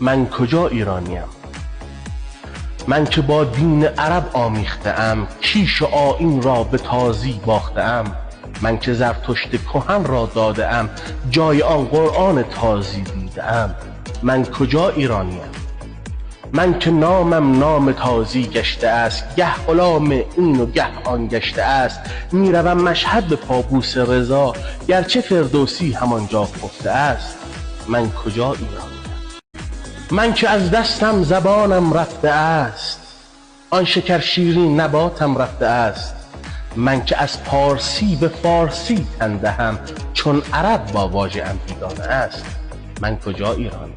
من کجا ایرانیم؟ من که با دین عرب آمیخته‌ام، کیش و آیین را به تازی باخته‌ام. من که زرتشت کهن را داده‌ام، جای آن قرآن تازی دیده‌ام. من کجا ایرانیم؟ من که نامم نام تازی گشته است، گه غلام این و گه آن گشته است. میروم مشهد به پابوس رضا، گرچه فردوسی همانجا خفته است. من کجا ایرانیم؟ من که از دستم زبانم رفته است، آن شکر شیرین نباتم رفته است. من که از پارسی به فارسی تن دهم، چون عرب با واژه ام بیگانه است. من کجا ایرانیم؟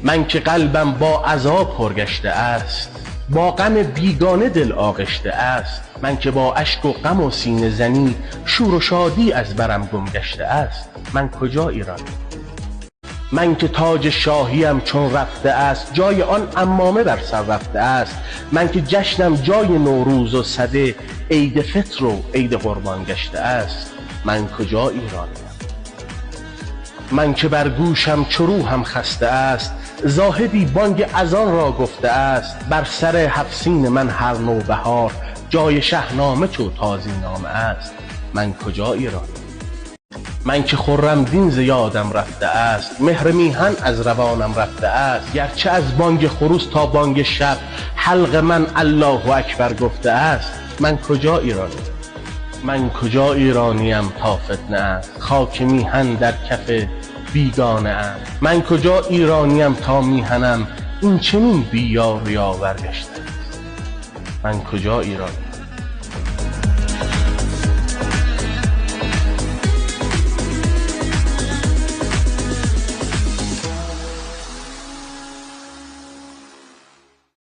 من که قلبم با عذاب پر گشته است، با غم بیگانه دل آغشته است. من که با اشک و غم و سینه زنی، شور و شادی از برم گم گشته است. من کجا ایرانیم؟ من که تاج شاهیم چون رفته است، جای آن عمامه بر سر رفته است. من که جشنم جای نوروز و سده، عید فطر و عید قربان گشته است. من کجا ایرانیم؟ من که بر گوشم چو روحم خسته است، زاهدی بانگ اذان را گفته است. بر سر هفت سین من هر نوبهار، جای شهنامه چو تازی نامه است. من کجا ایرانیم؟ من که خرم دین ز یادم رفته است، مهر میهن از روانم رفته است. گرچه از بانگ خروس تا بانگ شب، حلق من الله اکبر گفته است. من کجا ایرانیم؟ من کجا ایرانیم تا فتنه است، خاک میهن در کف بیگانه ام. من کجا ایرانیم تا میهنم، این چنین بی یار و یاور گشته است. من کجا ایرانیم؟